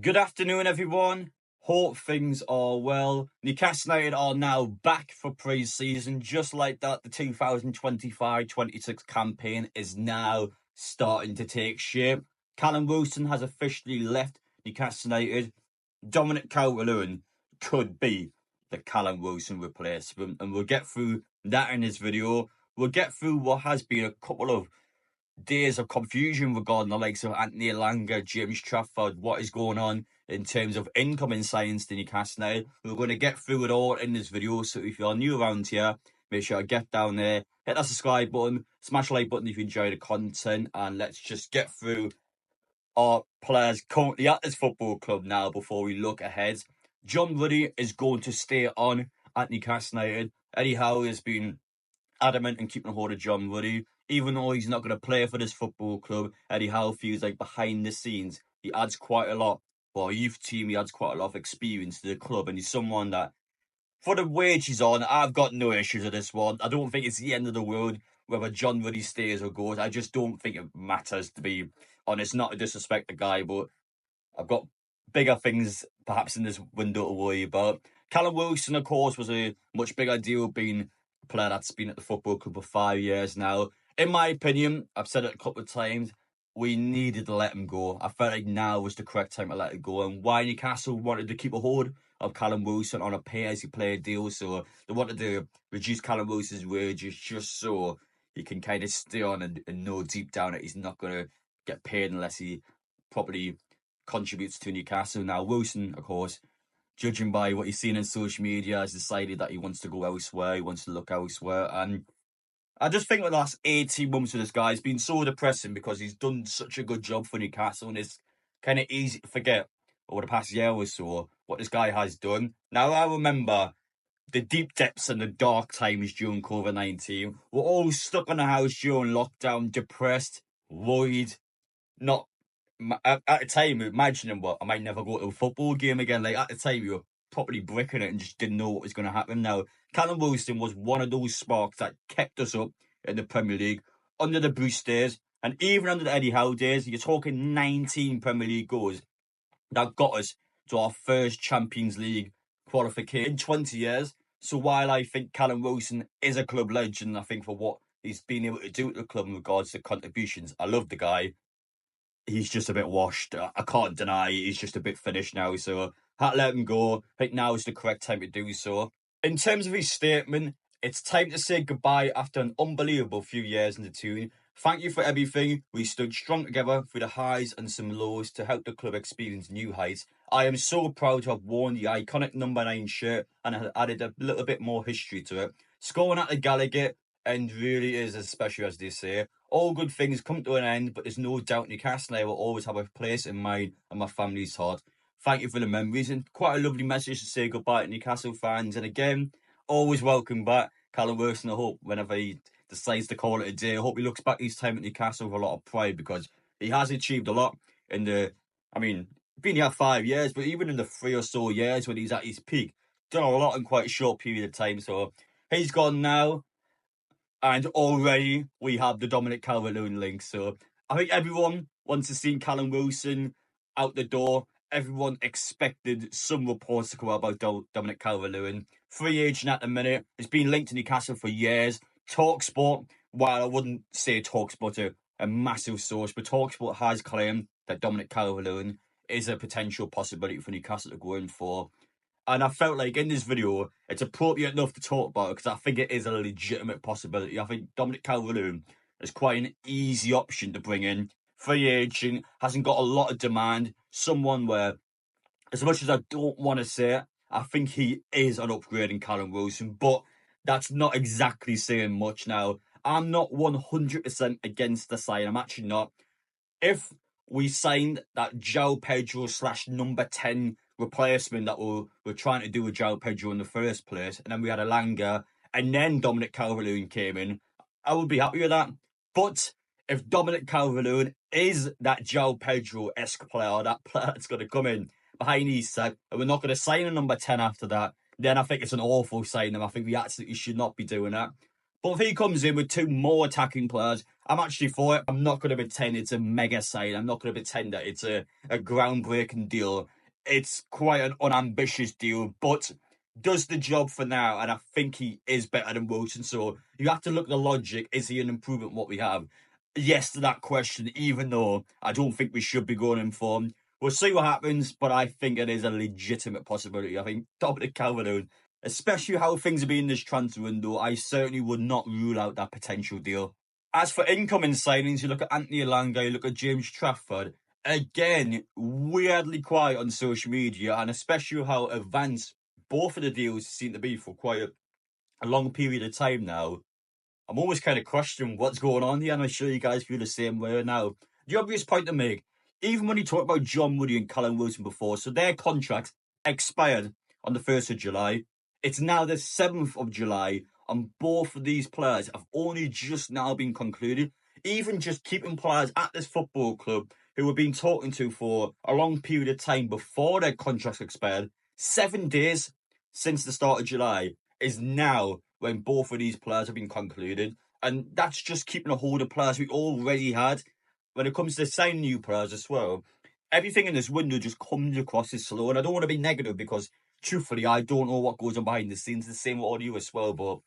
Good afternoon, everyone. Hope things are well. Newcastle United are now back for pre-season. Just like that, the 2025-26 campaign is now starting to take shape. Callum Wilson has officially left Newcastle United. Dominic Calvert-Lewin could be the Callum Wilson replacement, and we'll get through that in this video. We'll get through what has been a couple of days of confusion regarding the likes of Anthony Elanga, James Trafford, what is going on in terms of incoming signings to Newcastle United. We're going to get through it all in this video, so if you're new around here, make sure to get down there, hit that subscribe button, smash the like button if you enjoy the content, and let's just get through our players currently at this football club now before we look ahead. John Ruddy is going to stay on at Newcastle United. Eddie Howe has been adamant in keeping hold of John Ruddy. Even though he's not going to play for this football club, Eddie Howe feels like behind the scenes, he adds quite a lot. For a youth team, he adds quite a lot of experience to the club, and he's someone that, for the wage he's on, I've got no issues with this one. I don't think it's the end of the world whether John Ruddy stays or goes. I just don't think it matters, to be honest. Not to disrespect the guy, but I've got bigger things perhaps in this window to worry about. Callum Wilson, of course, was a much bigger deal, being a player that's been at the football club for 5 years now. In my opinion, I've said it a couple of times, we needed to let him go. I felt like now was the correct time to let it go. And why Newcastle wanted to keep a hold of Callum Wilson on a pay-as-you-play deal, so they wanted to reduce Callum Wilson's wages just so he can kind of stay on and know deep down that he's not going to get paid unless he properly contributes to Newcastle. Now, Wilson, of course, judging by what he's seen in social media, has decided that he wants to go elsewhere, he wants to look elsewhere, and I just think the last 18 months of this guy has been so depressing because he's done such a good job for Newcastle, and it's kind of easy to forget over the past year or so what this guy has done. Now, I remember the deep depths and the dark times during COVID-19. We're all stuck in the house during lockdown, depressed, worried, not... At the time, imagining what I might never go to a football game again. Like, at the time, you were properly bricking it and just didn't know what was going to happen. Now, Callum Wilson was one of those sparks that kept us up in the Premier League under the Bruce days, and even under the Eddie Howe days. You're talking 19 Premier League goals that got us to our first Champions League qualification in 20 years. So while I think Callum Wilson is a club legend, I think for what he's been able to do at the club in regards to contributions, I love the guy. He's just a bit washed. I can't deny he's just a bit finished now. So had to let him go. I think now is the correct time to do so. In terms of his statement, it's time to say goodbye after an unbelievable few years in the tune. Thank you for everything. We stood strong together through the highs and some lows to help the club experience new heights. I am so proud to have worn the iconic number 9 shirt and have added a little bit more history to it. Scoring at the Gallagher end really is as special as they say. All good things come to an end, but there's no doubt Newcastle and I will always have a place in mine and my family's heart. Thank you for the memories, and quite a lovely message to say goodbye to Newcastle fans. And again, always welcome back Callum Wilson. I hope whenever he decides to call it a day, I hope he looks back his time at Newcastle with a lot of pride, because he has achieved a lot in the, been here 5 years, but even in the 3 or so years when he's at his peak, done a lot in quite a short period of time. So he's gone now, and already we have the Dominic Calvert-Lewin link. So I think everyone wants to see Callum Wilson out the door. Everyone expected some reports to come out about Dominic Calvert-Lewin. Free agent at the minute. It's been linked to Newcastle for years. TalkSport, while I wouldn't say TalkSport a massive source, but TalkSport has claimed that Dominic Calvert-Lewin is a potential possibility for Newcastle to go in for. And I felt like in this video, it's appropriate enough to talk about it because I think it is a legitimate possibility. I think Dominic Calvert-Lewin is quite an easy option to bring in. Free agent, hasn't got a lot of demand. Someone where, as much as I don't want to say it, I think he is an upgrade in Callum Wilson, but that's not exactly saying much now. I'm not 100% against the sign. I'm actually not. If we signed that João Pedro / number 10 replacement that we're trying to do with João Pedro in the first place, and then we had Elanga, and then Dominic Calvert-Lewin came in, I would be happy with that. But if Dominic Calvert-Lewin is that João Pedro-esque player, that player that's going to come in behind Isak, and we're not going to sign a number 10 after that, then I think it's an awful sign, and I think we absolutely should not be doing that. But if he comes in with 2 more attacking players, I'm actually for it. I'm not going to pretend it's a mega sign. I'm not going to pretend that it's a groundbreaking deal. It's quite an unambitious deal, but does the job for now. And I think he is better than Wilson. So you have to look at the logic. Is he an improvement on what we have? Yes to that question, even though I don't think we should be going in for him. We'll see what happens, but I think it is a legitimate possibility. I think Dominic Calvert-Lewin, especially how things have been in this transfer window, I certainly would not rule out that potential deal. As for incoming signings, you look at Anthony Elanga, you look at James Trafford. Again, weirdly quiet on social media, and especially how advanced both of the deals seem to be for quite a long period of time now. I'm always kind of questioning what's going on here, and I'm sure you guys feel the same way now. The obvious point to make, even when you talk about John Woody and Callum Wilson before, so their contracts expired on the 1st of July. It's now the 7th of July, and both of these players have only just now been concluded. Even just keeping players at this football club who have been talking to for a long period of time before their contracts expired, 7 days since the start of July, is now when both of these players have been concluded. And that's just keeping a hold of players we already had. When it comes to signing new players as well, everything in this window just comes across as slow. And I don't want to be negative because, truthfully, I don't know what goes on behind the scenes. The same with audio as well. But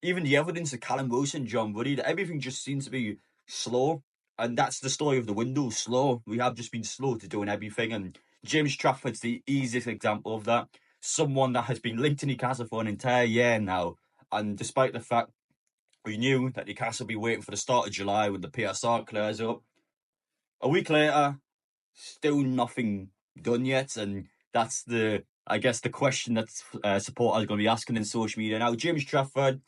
even the evidence of Callum Wilson, John Woody, everything just seems to be slow. And that's the story of the window, slow. We have just been slow to doing everything. And James Trafford's the easiest example of that. Someone that has been linked to Newcastle for an entire year now. And despite the fact we knew that Newcastle would be waiting for the start of July when the PSR clears up, a week later, still nothing done yet. And that's I guess, the question that supporters are going to be asking in social media. Now, James Trafford,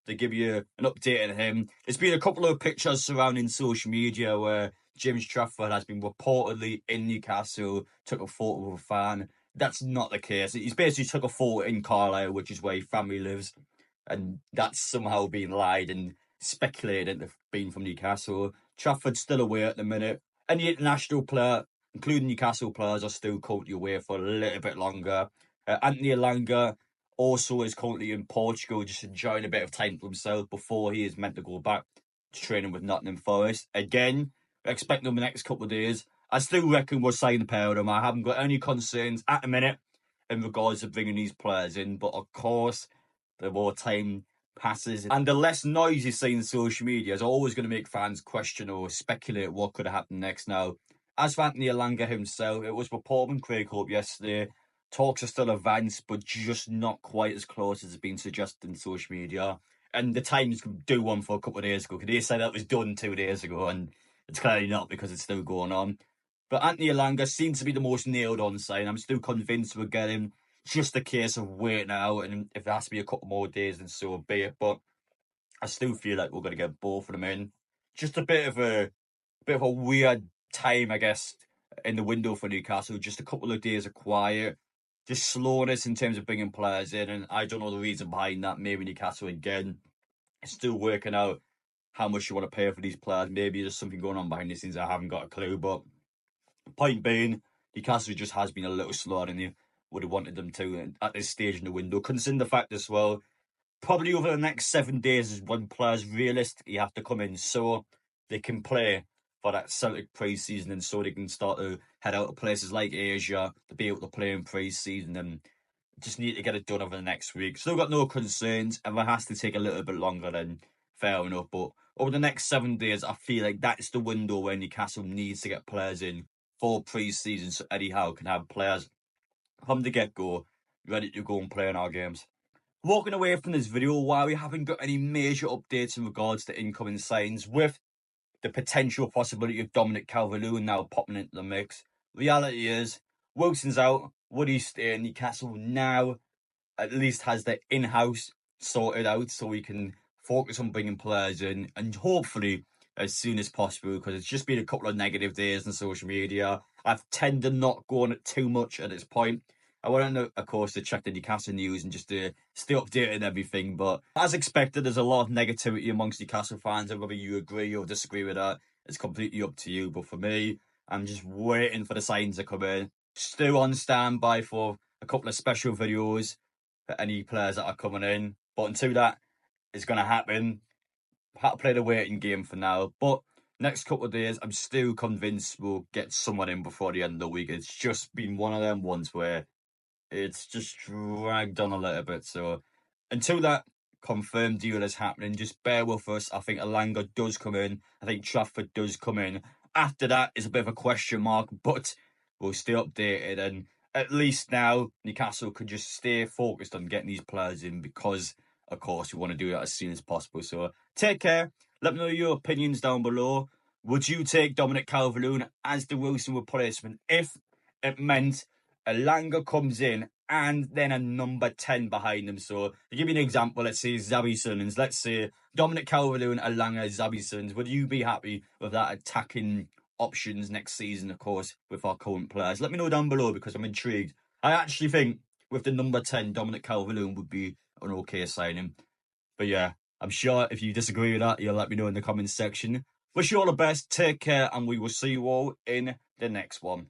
to give you an update on him, there's been a couple of pictures surrounding social media where James Trafford has been reportedly in Newcastle, took a photo with a fan. That's not the case. He's basically took a photo in Carlisle, which is where his family lives, and that's somehow been lied and speculated to being from Newcastle. Trafford's still away at the minute. Any international player, including Newcastle players, are still currently away for a little bit longer. Anthony Elanga also is currently in Portugal, just enjoying a bit of time for himself before he is meant to go back to training with Nottingham Forest. Again, expect them the next couple of days. I still reckon we'll sign the pair of them. I haven't got any concerns at the minute in regards to bringing these players in. But of course, the more time passes and the less noise you see in social media is always going to make fans question or speculate what could have happened next. Now, as for Anthony Elanga himself, it was reported in Craig Hope yesterday. Talks are still advanced, but just not quite as close as has been suggested in social media. And the Times could do one for a couple of days ago. Could they say that was done 2 days ago? And it's clearly not because it's still going on. But Anthony Elanga seems to be the most nailed on sign. I'm still convinced we'll get him. Just a case of waiting out, and if it has to be a couple more days, then so be it. But I still feel like we're going to get both of them in. Just a bit of a weird time, I guess, in the window for Newcastle. Just a couple of days of quiet, just slowness in terms of bringing players in, and I don't know the reason behind that. Maybe Newcastle again is still working out how much you want to pay for these players. Maybe there's something going on behind the scenes I haven't got a clue. But point being, Newcastle just has been a little slower than you would have wanted them to at this stage in the window. Considering the fact as well, probably over the next 7 days is when players realistically have to come in so they can play for that Celtic pre-season, and so they can start to head out to places like Asia to be able to play in pre-season, and just need to get it done over the next week. Still got no concerns, and it has to take a little bit longer, then fair enough. But over the next 7 days, I feel like that's the window where Newcastle needs to get players in for pre-season, so Eddie Howe can have players from the get-go ready to go and play in our games. Walking away from this video, while we haven't got any major updates in regards to incoming signs, with the potential possibility of Dominic Calvert-Lewin now popping into the mix, reality is Wilson's out, Woody's staying. Newcastle now at least has their in-house sorted out, so we can focus on bringing players in, and hopefully as soon as possible, because it's just been a couple of negative days on social media. I've tended not going it too much at this point. I want to, of course, to check the Newcastle news and just to stay updated and everything. But as expected, there's a lot of negativity amongst Newcastle fans, and whether you agree or disagree with that, it's completely up to you. But for me, I'm just waiting for the signs to come in. Still on standby for a couple of special videos for any players that are coming in. But until that, is going to happen. Had to play the waiting game for now. But next couple of days, I'm still convinced we'll get someone in before the end of the week. It's just been one of them ones where it's just dragged on a little bit. So until that confirmed deal is happening, just bear with us. I think Elanga does come in. I think Trafford does come in. After that is a bit of a question mark, but we'll stay updated. And at least now Newcastle could just stay focused on getting these players in because, of course, we want to do that as soon as possible. So take care. Let me know your opinions down below. Would you take Dominic Calvert-Lewin as the Wilson replacement if it meant Elanga comes in and then a number 10 behind him? So to give you an example, let's say Xabi Simons, let's say Dominic Calvert-Lewin, Elanga, Xabi Simons. Would you be happy with that attacking options next season, of course, with our current players? Let me know down below because I'm intrigued. I actually think with the number 10, Dominic Calvert-Lewin would be an okay signing. But yeah, I'm sure if you disagree with that, you'll let me know in the comments section. Wish you all the best, take care, and we will see you all in the next one.